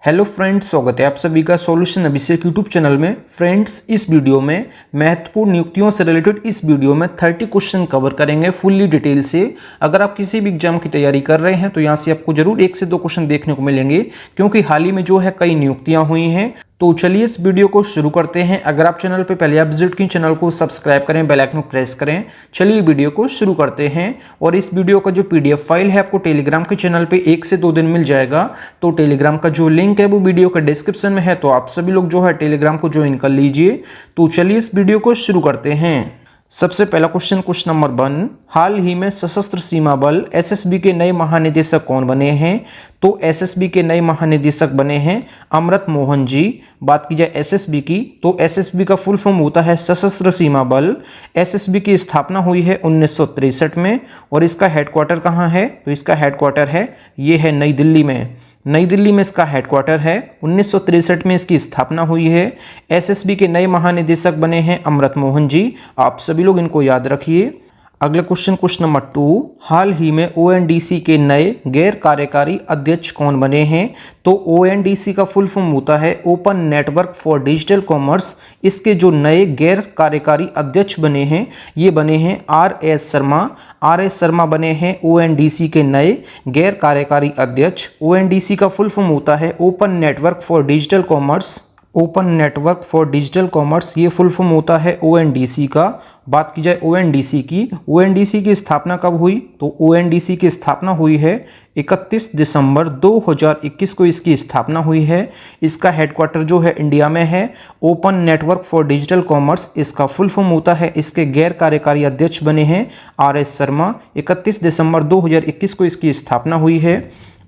Hello friends, स्वागत है आप सभी का सॉल्यूशन अभिषेक यूट्यूब चैनल में। फ्रेंड्स, इस वीडियो में महत्वपूर्ण नियुक्तियों से रिलेटेड इस वीडियो में 30 क्वेश्चन कवर करेंगे फुल्ली डिटेल से। अगर आप किसी भी एग्जाम की तैयारी कर रहे हैं तो यहाँ से आपको जरूर 1 से 2 क्वेश्चन देखने को मिलेंगे, क्योंकि हाल ही में जो है कई नियुक्तियां हुई हैं। तो चलिए इस वीडियो को शुरू करते हैं। अगर आप चैनल पे पहले आप विजिट की, चैनल को सब्सक्राइब करें, बेल आइकन को प्रेस करें। चलिए वीडियो को शुरू करते हैं। और इस वीडियो का जो पीडीएफ फाइल है आपको टेलीग्राम के चैनल पे 1 से 2 दिन मिल जाएगा। तो टेलीग्राम का जो लिंक है वो वीडियो के डिस्क्रिप्शन में है, तो आप सभी लोग जो है टेलीग्राम को ज्वाइन कर लीजिए। तो चलिए इस वीडियो को शुरू करते हैं। सबसे पहला क्वेश्चन नंबर 1, हाल ही में सशस्त्र सीमा बल एसएसबी के नए महानिदेशक कौन बने हैं? तो एसएसबी के नए महानिदेशक बने हैं अमृत मोहन जी। बात की जाए एसएसबी की, तो एसएसबी का फुल फॉर्म होता है सशस्त्र सीमा बल। एसएसबी की स्थापना हुई है 1963 में। और इसका हेडक्वार्टर कहाँ है? तो इसका हेडक्वार्टर है, ये है नई दिल्ली में। नई दिल्ली में इसका हेडक्वार्टर है। 1963 में इसकी स्थापना हुई है। एसएसबी के नए महानिदेशक बने हैं अमृत मोहन जी। आप सभी लोग इनको याद रखिए। अगला क्वेश्चन नंबर 2, हाल ही में ओएनडीसी के नए गैर कार्यकारी अध्यक्ष कौन बने हैं? तो ओएनडीसी का फुल फॉर्म होता है open network for digital commerce. इसके जो नए गैर कार्यकारी अध्यक्ष बने हैं ये बने हैं आर.एस. शर्मा। आर.एस. शर्मा बने हैं ओएनडीसी के नए गैर कार्यकारी अध्यक्ष। ओएनडीसी का फुल फॉर्म होता है open network for digital commerce. Open network for digital commerce ये फुल फॉर्म होता है ओएनडीसी का। बात की जाए ओएनडीसी की, ओएनडीसी की स्थापना कब हुई? तो ओएनडीसी की स्थापना हुई है 31 दिसंबर 2021 को इसकी स्थापना हुई है। इसका हेडक्वार्टर जो है इंडिया में है। Open network for digital commerce इसका फुल फॉर्म होता है। इसके गैर कार्यकारी अध्यक्ष बने हैं आर.एस. शर्मा। 31 दिसंबर 2021 को इसकी स्थापना हुई है।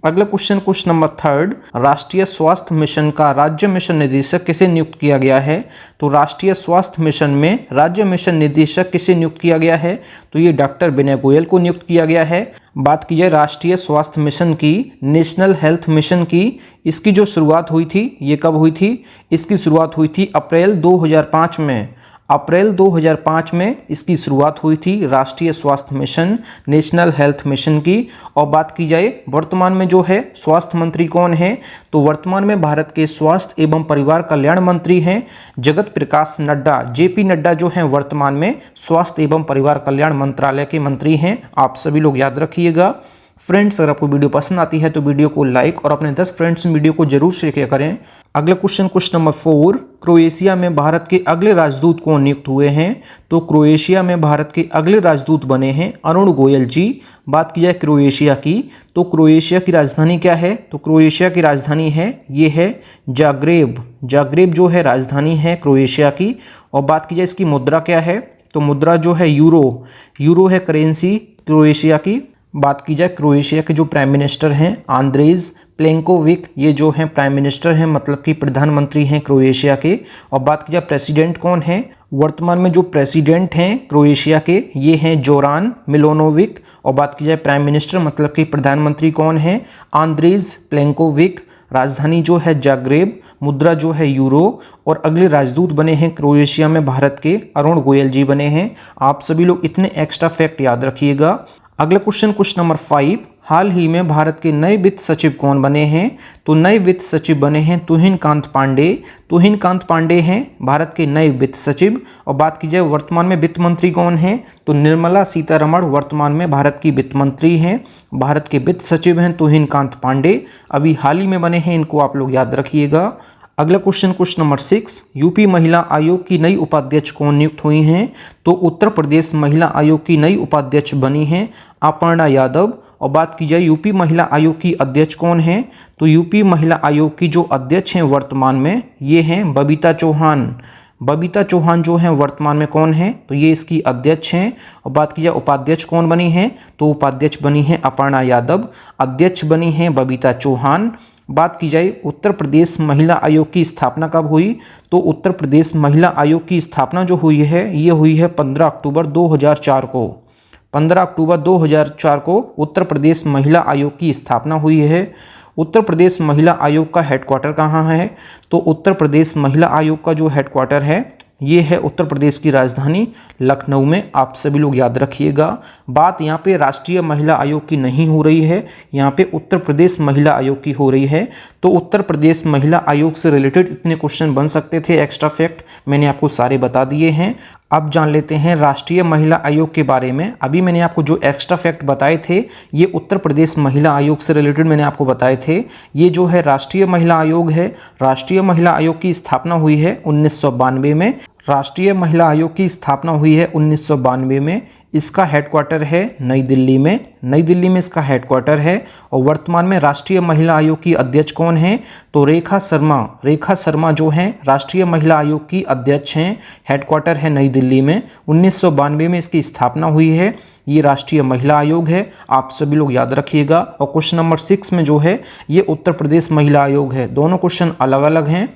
अगला क्वेश्चन नंबर 3, राष्ट्रीय स्वास्थ्य मिशन का राज्य मिशन निदेशक किसे नियुक्त किया गया है? तो राष्ट्रीय स्वास्थ्य मिशन में राज्य मिशन निदेशक किसे नियुक्त किया गया है? तो ये डॉक्टर विनय गोयल को नियुक्त किया गया है। बात की जाए राष्ट्रीय स्वास्थ्य मिशन की, नेशनल हेल्थ मिशन की, इसकी जो शुरुआत हुई थी ये कब हुई थी? इसकी शुरुआत हुई थी अप्रैल 2005 में। अप्रैल 2005 में इसकी शुरुआत हुई थी राष्ट्रीय स्वास्थ्य मिशन, नेशनल हेल्थ मिशन की। और बात की जाए वर्तमान में जो है स्वास्थ्य मंत्री कौन है? तो वर्तमान में भारत के स्वास्थ्य एवं परिवार कल्याण मंत्री हैं जगत प्रकाश नड्डा। जेपी नड्डा जो हैं वर्तमान में स्वास्थ्य एवं परिवार कल्याण मंत्रालय के मंत्री हैं। आप सभी लोग याद रखिएगा। फ्रेंड्स, अगर आपको वीडियो पसंद आती है तो वीडियो को लाइक और अपने 10 फ्रेंड्स में वीडियो को जरूर शेयर करें। अगला क्वेश्चन नंबर 4, क्रोएशिया में भारत के अगले राजदूत कौन नियुक्त हुए हैं? तो क्रोएशिया में भारत के अगले राजदूत बने हैं अरुण गोयल जी। बात की जाए क्रोएशिया की, तो क्रोएशिया की राजधानी क्या है? तो क्रोएशिया की राजधानी है, ये है जाग्रेब। जाग्रेब जो है राजधानी है क्रोएशिया की। और बात की जाए इसकी मुद्रा क्या है? तो मुद्रा जो है यूरो। यूरो है करेंसी क्रोएशिया की। बात की जाए क्रोएशिया के जो प्राइम मिनिस्टर हैं आंद्रेज प्लेंकोविक, ये जो हैं प्राइम मिनिस्टर हैं, मतलब कि प्रधानमंत्री हैं क्रोएशिया के। और बात की जाए प्रेसिडेंट कौन है? वर्तमान में जो प्रेसिडेंट हैं क्रोएशिया के ये हैं जोरान मिलोनोविक। और बात की जाए प्राइम मिनिस्टर मतलब कि प्रधानमंत्री कौन है? Andrzej Plenkovic. राजधानी जो है जाग्रेब, मुद्रा जो है यूरो। और अगले राजदूत बने हैं क्रोएशिया में भारत के अरुण गोयल जी बने हैं। आप सभी लोग इतने एक्स्ट्रा फैक्ट याद रखिएगा। अगला क्वेश्चन नंबर 5, हाल ही में भारत के नए वित्त सचिव कौन बने हैं? तो नए वित्त सचिव बने हैं तुहिन कांत पांडे। तुहिन कांत पांडे हैं भारत के नए वित्त सचिव। और बात की जाए वर्तमान में वित्त मंत्री कौन है? तो निर्मला सीतारमण वर्तमान में भारत की वित्त मंत्री हैं। भारत के वित्त सचिव हैं तुहिन कांत पांडे, अभी हाल ही में बने हैं, इनको आप लोग याद रखिएगा। अगला क्वेश्चन नंबर 6, यूपी महिला आयोग की नई उपाध्यक्ष कौन नियुक्त हुई हैं? तो उत्तर प्रदेश महिला आयोग की नई उपाध्यक्ष बनी हैं अपर्णा यादव। और बात की जाए यूपी महिला आयोग की अध्यक्ष कौन है? तो यूपी महिला आयोग की जो अध्यक्ष हैं वर्तमान में ये हैं बबीता चौहान। बबीता चौहान जो हैं वर्तमान में कौन है? तो ये इसकी अध्यक्ष हैं। और बात की जाए उपाध्यक्ष कौन बनी है? तो उपाध्यक्ष बनी है अपर्णा यादव, अध्यक्ष बनी है बबीता चौहान। बात की जाए उत्तर प्रदेश महिला आयोग की स्थापना कब हुई? तो उत्तर प्रदेश महिला आयोग की स्थापना जो हुई है ये हुई है 15 अक्टूबर 2004 को। 15 अक्टूबर 2004 को उत्तर प्रदेश महिला आयोग की स्थापना हुई है। उत्तर प्रदेश महिला आयोग का हेडक्वार्टर कहाँ है? तो उत्तर प्रदेश महिला आयोग का जो हेडक्वार्टर है ये है उत्तर प्रदेश की राजधानी लखनऊ में, आप सभी लोग याद रखिएगा। बात यहाँ पे राष्ट्रीय महिला आयोग की नहीं हो रही है, यहाँ पे उत्तर प्रदेश महिला आयोग की हो रही है। तो उत्तर प्रदेश महिला आयोग से रिलेटेड इतने क्वेश्चन बन सकते थे एक्स्ट्रा फैक्ट, मैंने आपको सारे बता दिए हैं। अब जान लेते हैं राष्ट्रीय महिला आयोग के बारे में। अभी मैंने आपको जो एक्स्ट्रा फैक्ट बताए थे ये उत्तर प्रदेश महिला आयोग से रिलेटेड मैंने आपको बताए थे। ये जो है राष्ट्रीय महिला आयोग है, राष्ट्रीय महिला आयोग की स्थापना हुई है 1992 में। राष्ट्रीय महिला आयोग की स्थापना हुई है 1992 में। इसका हेडक्वार्टर है नई दिल्ली में, नई दिल्ली में इसका हेडक्वार्टर है। और वर्तमान में राष्ट्रीय महिला आयोग की अध्यक्ष कौन है? तो रेखा शर्मा, रेखा शर्मा जो हैं राष्ट्रीय महिला आयोग की अध्यक्ष हैं। हेडक्वार्टर है नई दिल्ली में, 1992 में इसकी स्थापना हुई है। ये राष्ट्रीय महिला आयोग है, आप सभी लोग याद रखिएगा। और क्वेश्चन नंबर 6 में जो है ये उत्तर प्रदेश महिला आयोग है, दोनों क्वेश्चन अलग अलग हैं।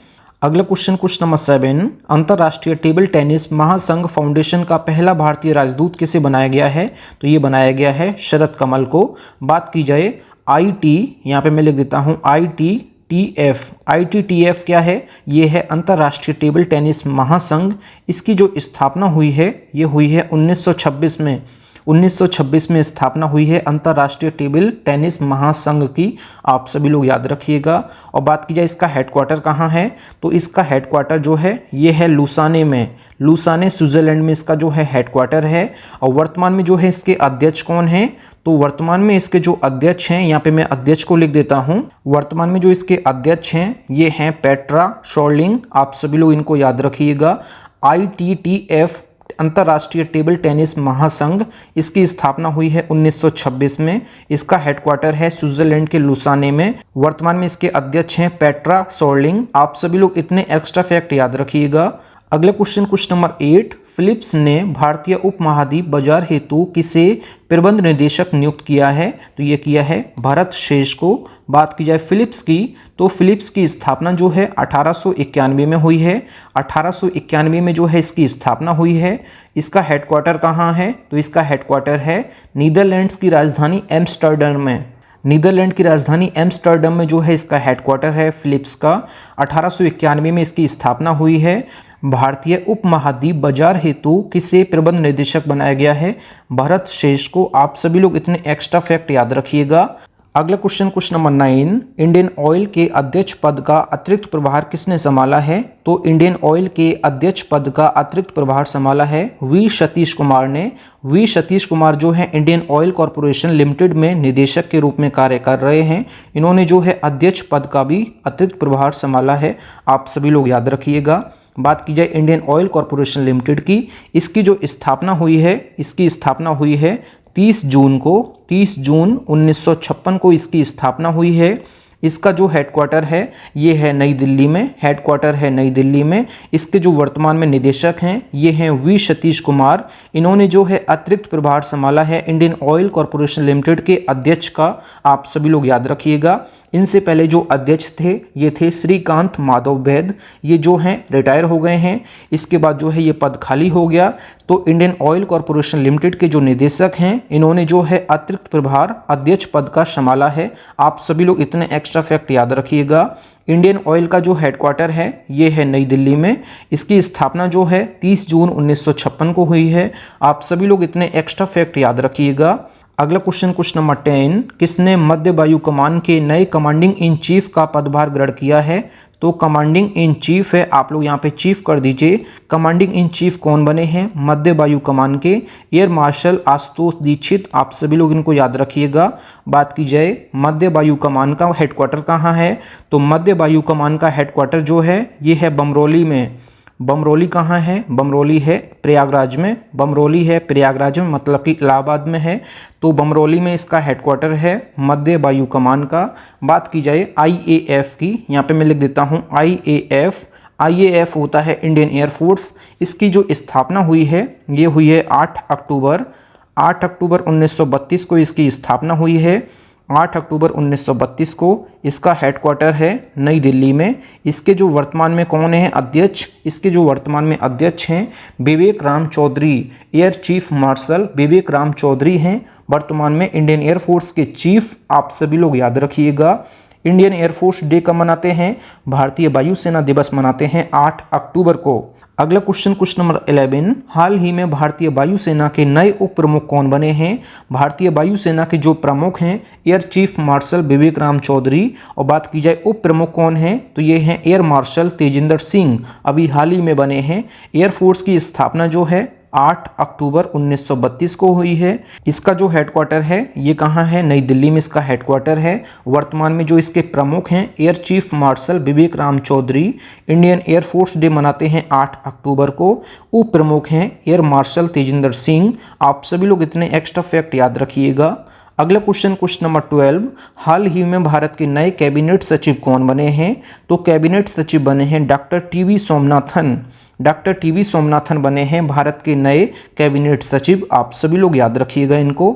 अगला क्वेश्चन नंबर 7, अंतर्राष्ट्रीय टेबल टेनिस महासंघ फाउंडेशन का पहला भारतीय राजदूत किसे बनाया गया है? तो ये बनाया गया है शरद कमल को। बात की जाए IT, यहाँ पे मैं लिख देता हूँ ITTF। ITTF क्या है? ये है अंतर्राष्ट्रीय टेबल टेनिस महासंघ। इसकी जो स्थापना हुई है ये हुई है 1926 में। 1926 में स्थापना हुई है अंतर्राष्ट्रीय टेबल टेनिस महासंघ की, आप सभी लोग याद रखिएगा। और बात की जाए इसका हेडक्वार्टर कहाँ है? तो इसका हेडक्वार्टर जो है ये है लुसाने में, लुसाने स्विट्जरलैंड में इसका जो है हेडक्वार्टर है। और वर्तमान में जो है इसके अध्यक्ष कौन है? तो वर्तमान में इसके जो अध्यक्ष हैं, यहाँ पे मैं अध्यक्ष को लिख देता हूँ। वर्तमान में जो इसके अध्यक्ष हैं ये हैं पेट्रा शॉर्लिंग, आप सभी लोग इनको याद रखिएगा। ITTF अंतर्राष्ट्रीय टेबल टेनिस महासंघ, इसकी स्थापना हुई है 1926 में। इसका हेडक्वार्टर है स्विट्जरलैंड के लुसाने में। वर्तमान में इसके अध्यक्ष हैं पेट्रा शॉर्लिंग। आप सभी लोग इतने एक्स्ट्रा फैक्ट याद रखिएगा। अगला क्वेश्चन नंबर 8, फिलिप्स ने भारतीय उपमहाद्वीप बाजार हेतु किसे प्रबंध निदेशक नियुक्त किया है? तो ये किया है भरत शेष को। बात की जाए फिलिप्स की, तो फिलिप्स की स्थापना जो है 1891 में हुई है। 1891 में जो है इसकी स्थापना हुई है। इसका हेडक्वार्टर कहाँ है? तो इसका हेडक्वार्टर है नीदरलैंड्स की राजधानी एम्स्टर्डम में। नीदरलैंड की राजधानी एम्स्टर्डम में जो है इसका हेडक्वार्टर है फिलिप्स का। 1891 में इसकी स्थापना हुई है। भारतीय उपमहाद्वीप बाजार हेतु किसे प्रबंध निदेशक बनाया गया है? भरत शेष को। आप सभी लोग इतने एक्स्ट्रा फैक्ट याद रखिएगा। अगला क्वेश्चन नंबर 9, इंडियन ऑयल के अध्यक्ष पद का अतिरिक्त प्रभार किसने संभाला है? तो इंडियन ऑयल के अध्यक्ष पद का अतिरिक्त प्रभार संभाला है वी सतीश कुमार ने। वी सतीश कुमार जो है इंडियन ऑयल कॉरपोरेशन लिमिटेड में निदेशक के रूप में कार्य कर रहे हैं। इन्होंने जो है अध्यक्ष पद का भी अतिरिक्त प्रभार संभाला है, आप सभी लोग याद रखिएगा। बात की जाए इंडियन ऑयल कॉरपोरेशन लिमिटेड की, इसकी जो स्थापना हुई है, इसकी स्थापना हुई है 30 जून को, 30 जून 1956 को इसकी स्थापना हुई है। इसका जो हेडक्वार्टर है ये है नई दिल्ली में, हेडक्वार्टर है नई दिल्ली में। इसके जो वर्तमान में निदेशक हैं ये हैं वी सतीश कुमार। इन्होंने जो है अतिरिक्त प्रभार संभाला है इंडियन ऑयल कॉरपोरेशन लिमिटेड के अध्यक्ष का, आप सभी लोग याद रखिएगा। इनसे पहले जो अध्यक्ष थे ये थे श्रीकांत माधव वैद, ये जो हैं रिटायर हो गए हैं। इसके बाद जो है ये पद खाली हो गया। तो इंडियन ऑयल कॉरपोरेशन लिमिटेड के जो निदेशक हैं इन्होंने जो है अतिरिक्त प्रभार अध्यक्ष पद का संभाला है। आप सभी लोग इतने एक्स्ट्रा फैक्ट याद रखिएगा। इंडियन ऑयल का जो हेडक्वार्टर है ये है नई दिल्ली में। इसकी स्थापना जो है 30 जून 1956 को हुई है। आप सभी लोग इतने एक्स्ट्रा फैक्ट याद रखिएगा। अगला क्वेश्चन नंबर 10, किसने मध्य वायु कमान के नए कमांडिंग इन चीफ का पदभार ग्रहण किया है? तो कमांडिंग इन चीफ है, आप लोग यहाँ पे चीफ कर दीजिए। कमांडिंग इन चीफ कौन बने हैं? मध्य वायु कमान के एयर मार्शल आशुतोष दीक्षित, आप सभी लोग इनको याद रखिएगा। बात की जाए मध्य वायु कमान का हेडक्वार्टर कहाँ है? तो मध्य वायु कमान का हेडक्वार्टर जो है ये है बमरोली में। बमरोली कहाँ है? बमरोली है प्रयागराज में। बमरोली है प्रयागराज में, मतलब कि इलाहाबाद में है। तो बमरोली में इसका हेडक्वार्टर है मध्य वायु कमान का। बात की जाए IAF की, यहाँ पे मैं लिख देता हूँ IAF। IAF होता है इंडियन एयरफोर्स। इसकी जो स्थापना हुई है ये हुई है 8 अक्टूबर 1932 को इसकी स्थापना हुई है। 8 अक्टूबर 1932 को इसका हेडक्वार्टर है नई दिल्ली में। इसके जो वर्तमान में कौन है अध्यक्ष? इसके जो वर्तमान में अध्यक्ष हैं Vivek Ram Chaudhary, air chief marshal Vivek Ram Chaudhary हैं वर्तमान में इंडियन एयरफोर्स के चीफ, आप सभी लोग याद रखिएगा। इंडियन एयरफोर्स डे कब मनाते हैं? भारतीय वायुसेना दिवस मनाते हैं 8 अक्टूबर को। अगला क्वेश्चन नंबर 11, हाल ही में भारतीय वायुसेना के नए उप प्रमुख कौन बने हैं? भारतीय वायुसेना के जो प्रमुख हैं air chief marshal Vivek Ram Chaudhary, और बात की जाए उप प्रमुख कौन हैं तो ये हैं एयर मार्शल तेजिंदर सिंह, अभी हाल ही में बने हैं। एयरफोर्स की स्थापना जो है 8 अक्टूबर 1932 को हुई है। इसका जो हेडक्वार्टर है ये कहाँ है? नई दिल्ली में इसका हेडक्वार्टर है। वर्तमान में जो इसके प्रमुख हैं air chief marshal Vivek Ram Chaudhary. Indian Air Force Day मनाते हैं 8 अक्टूबर को। उप प्रमुख हैं एयर मार्शल तेजिंदर सिंह। आप सभी लोग इतने एक्स्ट्रा फैक्ट याद रखिएगा। अगला क्वेश्चन नंबर 12, हाल ही में भारत के नए कैबिनेट सचिव कौन बने हैं? तो कैबिनेट सचिव बने हैं doctor TV Somanathan. Doctor TV Somanathan बने हैं भारत के नए कैबिनेट सचिव। आप सभी लोग याद रखिएगा इनको।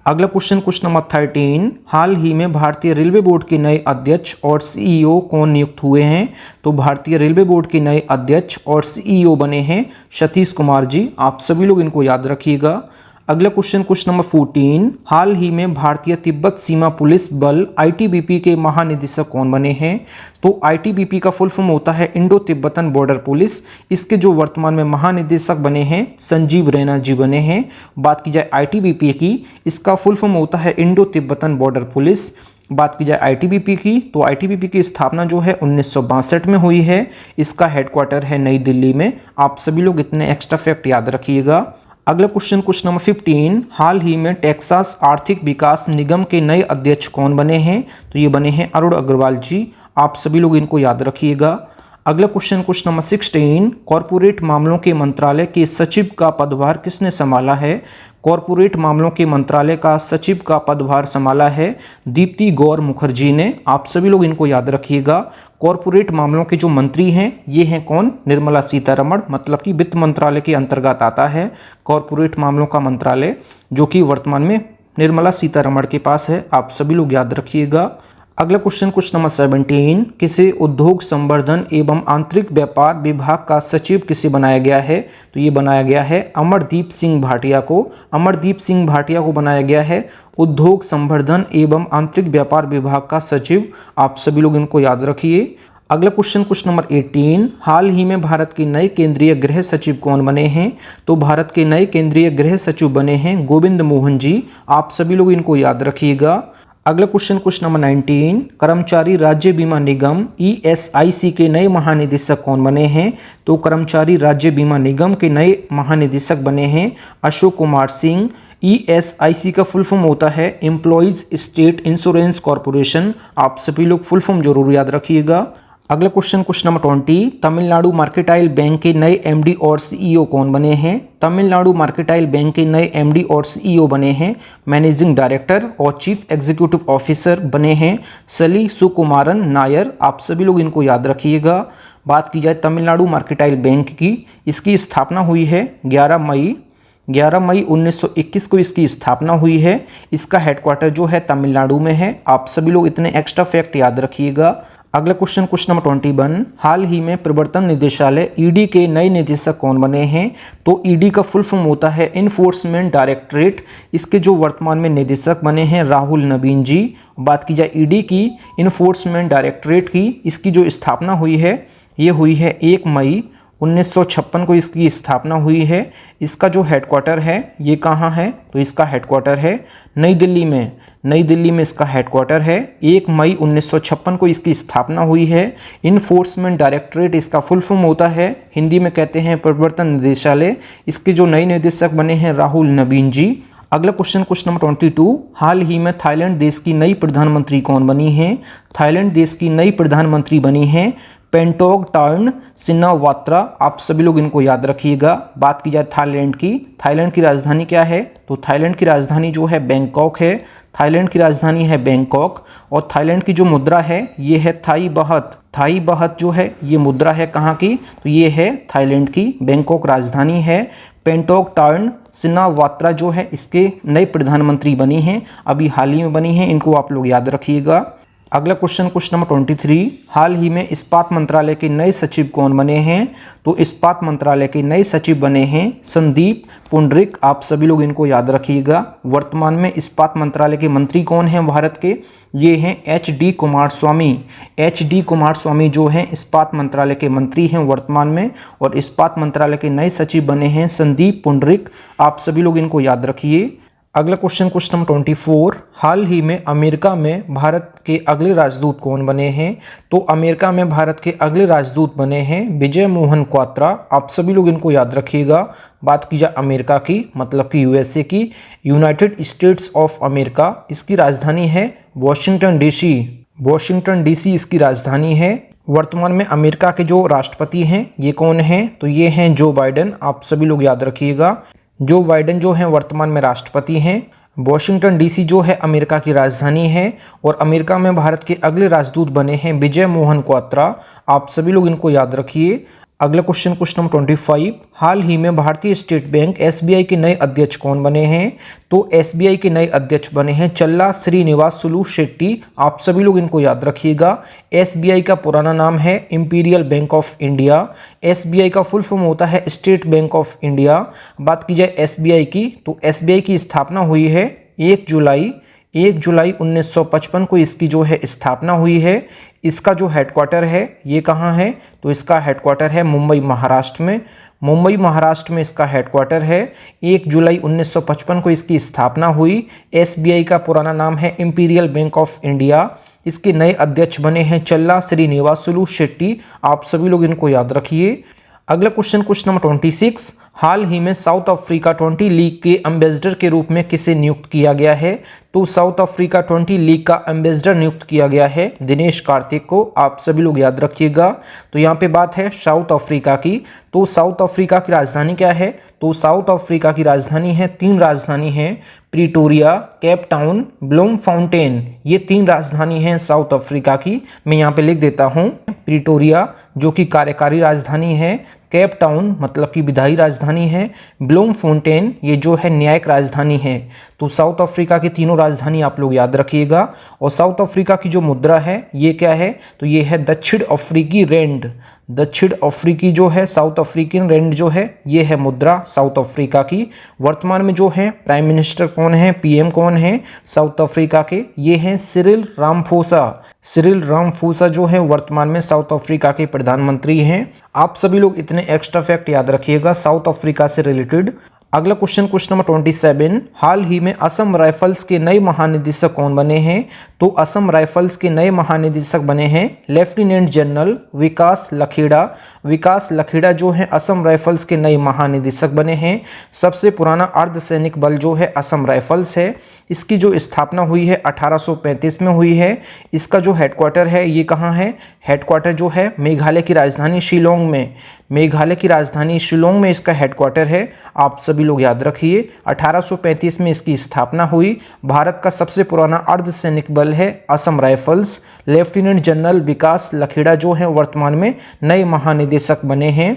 अगला क्वेश्चन नंबर 13, हाल ही में भारतीय रेलवे बोर्ड के नए अध्यक्ष और सीईओ कौन नियुक्त हुए हैं? तो भारतीय रेलवे बोर्ड के नए अध्यक्ष और सीईओ बने हैं सतीश कुमार जी। आप सभी लोग इनको याद रखिएगा। अगला क्वेश्चन नंबर 14, हाल ही में भारतीय तिब्बत सीमा पुलिस बल आईटीबीपी के महानिदेशक कौन बने हैं? तो आईटीबीपी का फुल फॉर्म होता है इंडो तिब्बतन बॉर्डर पुलिस। इसके जो वर्तमान में महानिदेशक बने हैं संजीव रैना जी बने हैं। बात की जाए आईटीबीपी की, इसका फुल फॉर्म होता है इंडो तिब्बतन बॉर्डर पुलिस। बात की जाए आईटीबीपी की, तो आईटीबीपी की स्थापना जो है 1962 में हुई है। इसका हेडक्वार्टर है नई दिल्ली में। आप सभी लोग इतने एक्स्ट्रा फैक्ट याद रखिएगा। अगला क्वेश्चन नंबर 15, हाल ही में टेक्सास आर्थिक विकास निगम के नए अध्यक्ष कौन बने हैं? तो ये बने हैं अरुण अग्रवाल जी। आप सभी लोग इनको याद रखिएगा। अगला क्वेश्चन नंबर 16, कॉरपोरेट मामलों के मंत्रालय के सचिव का पदभार किसने संभाला है? कॉरपोरेट मामलों के मंत्रालय का सचिव का पदभार संभाला है दीप्ति गौर मुखर्जी ने। आप सभी लोग इनको याद रखिएगा। कॉरपोरेट मामलों के जो मंत्री हैं ये हैं कौन? निर्मला सीतारमण, मतलब कि वित्त मंत्रालय के अंतर्गत आता है कॉरपोरेट मामलों का मंत्रालय, जो कि वर्तमान में निर्मला सीतारमण के पास है। आप सभी लोग याद रखिएगा। अगला क्वेश्चन नंबर 17, किसे उद्योग संवर्धन एवं आंतरिक व्यापार विभाग का सचिव किसे बनाया गया है? तो ये बनाया गया है अमरदीप सिंह भाटिया को। अमरदीप सिंह भाटिया को बनाया गया है उद्योग संवर्धन एवं आंतरिक व्यापार विभाग का सचिव। आप सभी लोग इनको याद रखिए। अगला क्वेश्चन नंबर 18, हाल ही में भारत के नए केंद्रीय गृह सचिव कौन बने हैं? तो भारत के नए केंद्रीय गृह सचिव बने हैं गोविंद मोहन जी। आप सभी लोग इनको याद रखिएगा। अगला क्वेश्चन नंबर 19, कर्मचारी राज्य बीमा निगम ईएसआईसी के नए महानिदेशक कौन बने हैं? तो कर्मचारी राज्य बीमा निगम के नए महानिदेशक बने हैं अशोक कुमार सिंह। ईएसआईसी का फुल फॉर्म होता है एम्प्लॉइज स्टेट इंश्योरेंस कॉरपोरेशन। आप सभी लोग फुल फॉर्म जरूर याद रखिएगा। अगला question number 20, Tamil Nadu mercantile bank के नए एमडी और सीईओ कौन बने हैं? तमिलनाडु मार्केटाइल बैंक के नए एमडी और सीईओ बने हैं मैनेजिंग डायरेक्टर और चीफ एग्जीक्यूटिव ऑफिसर बने हैं सली सुकुमारन नायर। आप सभी लोग इनको याद रखिएगा। बात की जाए तमिलनाडु मार्केटाइल बैंक की, इसकी स्थापना हुई है 11 मई 1921 को इसकी स्थापना हुई है। इसका हेडक्वार्टर जो है तमिलनाडु में है। आप सभी लोग इतने एक्स्ट्रा फैक्ट याद रखिएगा। अगला क्वेश्चन नंबर 21, हाल ही में प्रवर्तन निदेशालय ईडी के नए निदेशक कौन बने हैं? तो ईडी का फुल फॉर्म होता है इन्फोर्समेंट डायरेक्टरेट। इसके जो वर्तमान में निदेशक बने हैं राहुल नवीन जी। बात की जाए ईडी की, इन्फोर्समेंट डायरेक्टरेट की, इसकी जो स्थापना हुई है ये हुई है 1 मई 1956 को इसकी स्थापना हुई है। इसका जो हेडक्वार्टर है ये कहाँ है? तो इसका हेडक्वार्टर है नई दिल्ली में। नई दिल्ली में इसका हेडक्वार्टर है। 1 मई 1956 को इसकी स्थापना हुई है। इन्फोर्समेंट डायरेक्टरेट इसका फुल फॉर्म होता है, हिंदी में कहते हैं प्रवर्तन निदेशालय। इसके जो नए निदेशक बने हैं राहुल नवीन जी। अगला क्वेश्चन नंबर 22, हाल ही में थाईलैंड देश की नई प्रधानमंत्री कौन बनी है? थाईलैंड देश की नई प्रधानमंत्री बनी हैं पेंटोंगटार्न सिनावात्रा। आप सभी लोग इनको याद रखिएगा। बात की जाए थाईलैंड की राजधानी क्या है? तो थाईलैंड की राजधानी जो है बैंकॉक है। थाईलैंड की राजधानी है बैंकॉक। और थाईलैंड की जो मुद्रा है ये है थाई बहत। थाई बहत जो है ये मुद्रा है कहाँ की? तो ये है थाईलैंड की। बैंकॉक राजधानी है। पेंटोंगटार्न सिनावात्रा जो है इसके नए प्रधानमंत्री बनी हैं, अभी हाल ही में बनी हैं। इनको आप लोग याद रखिएगा। अगला क्वेश्चन नंबर 23, हाल ही में इस्पात मंत्रालय के नए सचिव कौन बने हैं? तो इस्पात मंत्रालय के नए सचिव बने हैं संदीप पुंडरिक। आप सभी लोग इनको याद रखिएगा। वर्तमान में इस्पात मंत्रालय के मंत्री कौन हैं भारत के? ये हैं HD कुमारस्वामी। HD कुमारस्वामी जो हैं इस्पात मंत्रालय के मंत्री हैं वर्तमान में, और इस्पात मंत्रालय के नए सचिव बने हैं संदीप पुंडरिक। आप सभी लोग इनको याद रखिए। अगला क्वेश्चन नंबर 24, हाल ही में अमेरिका में भारत के अगले राजदूत कौन बने हैं? तो अमेरिका में भारत के अगले राजदूत बने हैं विजय मोहन क्वात्रा। आप सभी लोग इनको याद रखिएगा। बात की जाए अमेरिका की, मतलब कि USA की, यूनाइटेड स्टेट्स ऑफ अमेरिका, इसकी राजधानी है वॉशिंगटन DC। वॉशिंगटन DC इसकी राजधानी है। वर्तमान में अमेरिका के जो राष्ट्रपति हैं ये कौन हैं? तो ये हैं जो बाइडेन। आप सभी लोग याद रखिएगा। जो बाइडेन जो हैं वर्तमान में राष्ट्रपति हैं। वॉशिंगटन DC जो है अमेरिका की राजधानी है, और अमेरिका में भारत के अगले राजदूत बने हैं विजय मोहन क्वात्रा। आप सभी लोग इनको याद रखिए। अगला क्वेश्चन नंबर 25, हाल ही में भारतीय स्टेट बैंक SBI के नए अध्यक्ष कौन बने हैं? तो SBI के नए अध्यक्ष बने हैं चल्ला श्रीनिवासुलु शेट्टी। आप सभी लोग इनको याद रखिएगा। SBI का पुराना नाम है imperial bank of India. SBI का फुल फॉर्म होता है स्टेट बैंक ऑफ इंडिया। बात की जाए SBI की, तो SBI की स्थापना हुई है 1 जुलाई 1955 को इसकी जो है स्थापना हुई है। इसका जो हेडक्वार्टर है ये कहाँ है? तो इसका हेडक्वार्टर है मुंबई महाराष्ट्र में। मुंबई महाराष्ट्र में इसका हेडक्वार्टर है। 1 जुलाई 1955 को इसकी स्थापना हुई। SBI का पुराना नाम है इंपीरियल बैंक ऑफ इंडिया। इसके नए अध्यक्ष बने हैं चल्ला श्रीनिवासुलु शेट्टी। आप सभी लोग इनको याद रखिए। अगला क्वेश्चन नंबर 26, हाल ही में साउथ अफ्रीका 20 लीग के एम्बेसडर के रूप में किसे नियुक्त किया गया है? तो साउथ अफ्रीका 20 लीग का एम्बेसडर नियुक्त किया गया है दिनेश कार्तिक को। आप सभी लोग याद रखिएगा। तो यहाँ पे बात है साउथ अफ्रीका की। तो साउथ अफ्रीका की राजधानी क्या है? तो साउथ अफ्रीका की राजधानी है, 3 राजधानी है, प्रिटोरिया, केप टाउन, ब्लूमफाउंटेन। ये 3 राजधानी हैं साउथ अफ्रीका की। मैं यहाँ पे लिख देता हूँ। प्रिटोरिया जो कि कार्यकारी राजधानी है, केप टाउन मतलब कि विधायी राजधानी है, ब्लूमफाउंटेन ये जो है न्यायिक राजधानी है। तो साउथ अफ्रीका की तीनों राजधानी आप लोग याद रखिएगा। और साउथ अफ्रीका की जो मुद्रा है ये क्या है? तो ये है दक्षिण अफ्रीकी रैंड। दक्षिण अफ्रीकी जो है साउथ अफ्रीकन रैंड जो है ये है मुद्रा साउथ अफ्रीका की। वर्तमान में जो है प्राइम मिनिस्टर कौन है, PM कौन है साउथ अफ्रीका के? ये हैं सिरिल रामफोसा। सिरिल रामफोसा जो है वर्तमान में साउथ अफ्रीका के प्रधानमंत्री हैं। आप सभी लोग इतने एक्स्ट्रा फैक्ट याद रखिएगा साउथ अफ्रीका से रिलेटेड। अगला क्वेश्चन नंबर 27, हाल ही में असम राइफल्स के नए महानिदेशक कौन बने हैं? तो असम राइफल्स के नए महानिदेशक बने हैं लेफ्टिनेंट जनरल विकास लखेड़ा। विकास लखेड़ा जो है असम राइफल्स के नए महानिदेशक बने हैं। सबसे पुराना अर्धसैनिक बल जो है असम राइफल्स है। इसकी जो स्थापना हुई है 1835 में हुई है। इसका जो हेडक्वार्टर है ये कहाँ है? हेडक्वार्टर जो है मेघालय की राजधानी शिलोंग में। मेघालय की राजधानी शिलोंग में इसका हेडक्वार्टर है। आप सभी लोग याद रखिए। 1835 में इसकी स्थापना हुई। भारत का सबसे पुराना अर्धसैनिक बल है असम राइफल्स। लेफ्टिनेंट जनरल विकास लखेड़ा जो है वर्तमान में नए महानिदेशक बने हैं।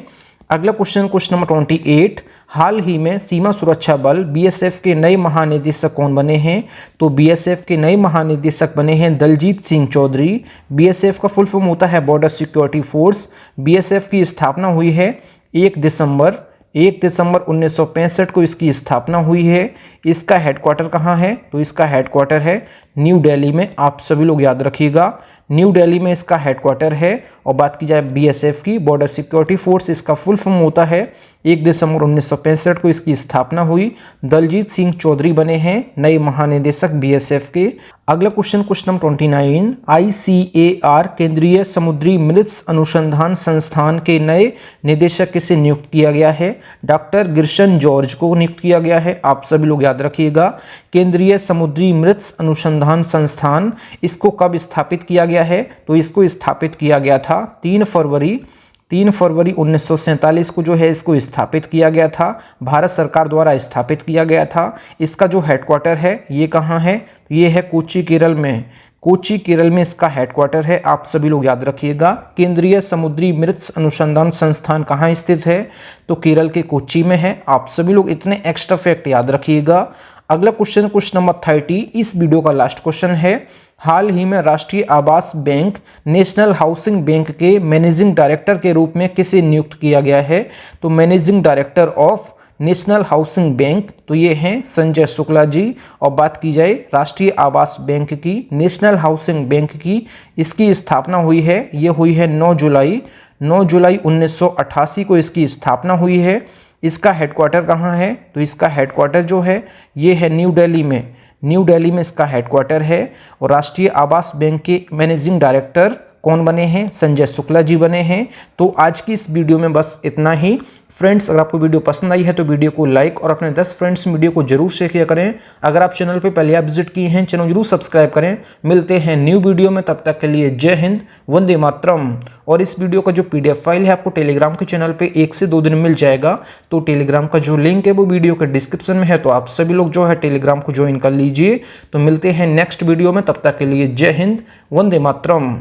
अगला क्वेश्चन नंबर 28, हाल ही में सीमा सुरक्षा बल BSF के नए महानिदेशक कौन बने हैं? तो BSF के नए महानिदेशक बने हैं दलजीत सिंह चौधरी। BSF का फुल फॉर्म होता है बॉर्डर सिक्योरिटी फोर्स। BSF की स्थापना हुई है 1 दिसंबर 1965 को इसकी स्थापना हुई है। इसका हेडक्वार्टर कहाँ है? तो इसका हेडक्वार्टर है न्यू दिल्ली में। आप सभी लोग याद रखिएगा, न्यू दिल्ली में इसका हेडक्वार्टर है। और बात की जाए BSF की, बॉर्डर सिक्योरिटी फोर्स, इसका फुल फॉर्म होता है 1 दिसंबर 1965 को इसकी स्थापना हुई। दलजीत सिंह चौधरी बने हैं नए महानिदेशक BSF के। अगला क्वेश्चन नंबर 29, ICAR केंद्रीय समुद्री मृत्स अनुसंधान संस्थान के नए निदेशक किसे नियुक्त किया गया है? डॉक्टर गिरशन जॉर्ज को नियुक्त किया गया है। आप सभी लोग याद रखिएगा। केंद्रीय समुद्री मृत्स अनुसंधान संस्थान, इसको कब स्थापित किया गया है? तो इसको स्थापित किया गया था 3 फरवरी 1947 को जो है इसको स्थापित किया गया था। भारत सरकार द्वारा स्थापित किया गया था। इसका जो हेडक्वार्टर है ये कहाँ है? ये है कोच्चि केरल में। कोच्चि केरल में इसका हेडक्वार्टर है। आप सभी लोग याद रखिएगा। केंद्रीय समुद्री मृत्स अनुसंधान संस्थान कहाँ स्थित है? तो केरल के कोच्चि में है। आप सभी लोग इतने एक्स्ट्रा फैक्ट याद रखिएगा। अगला क्वेश्चन नंबर 30, इस वीडियो का लास्ट क्वेश्चन है। हाल ही में राष्ट्रीय आवास बैंक नेशनल हाउसिंग बैंक के मैनेजिंग डायरेक्टर के रूप में किसे नियुक्त किया गया है? तो managing director of national housing bank तो ये हैं संजय शुक्ला जी। और बात की जाए राष्ट्रीय आवास बैंक की, नेशनल हाउसिंग बैंक की, इसकी स्थापना हुई है, ये हुई है 9 जुलाई 1988 को इसकी स्थापना हुई है। इसका हेडक्वार्टर कहाँ है? तो इसका हेडक्वार्टर जो है ये है न्यू दिल्ली में, न्यू दिल्ली में इसका हेडक्वार्टर है। और राष्ट्रीय आवास बैंक के मैनेजिंग डायरेक्टर कौन बने हैं? संजय शुक्ला जी बने हैं। तो आज की इस वीडियो में बस इतना ही। फ्रेंड्स, अगर आपको वीडियो पसंद आई है तो वीडियो को लाइक और अपने 10 फ्रेंड्स वीडियो को जरूर शेयर किया करें। अगर आप चैनल पे पहले आप विजिट किए हैं, चैनल जरूर सब्सक्राइब करें। मिलते हैं न्यू वीडियो में, तब तक के लिए जय हिंद, वंदे मातरम। और इस वीडियो का जो PDF फाइल है आपको टेलीग्राम के चैनल पे 1 से 2 दिन मिल जाएगा। तो टेलीग्राम का जो लिंक है वो वीडियो के डिस्क्रिप्शन में है, तो आप सभी लोग जो है टेलीग्राम को ज्वाइन कर लीजिए। तो मिलते हैं नेक्स्ट वीडियो में, तब तक के लिए जय हिंद, वंदे मातरम।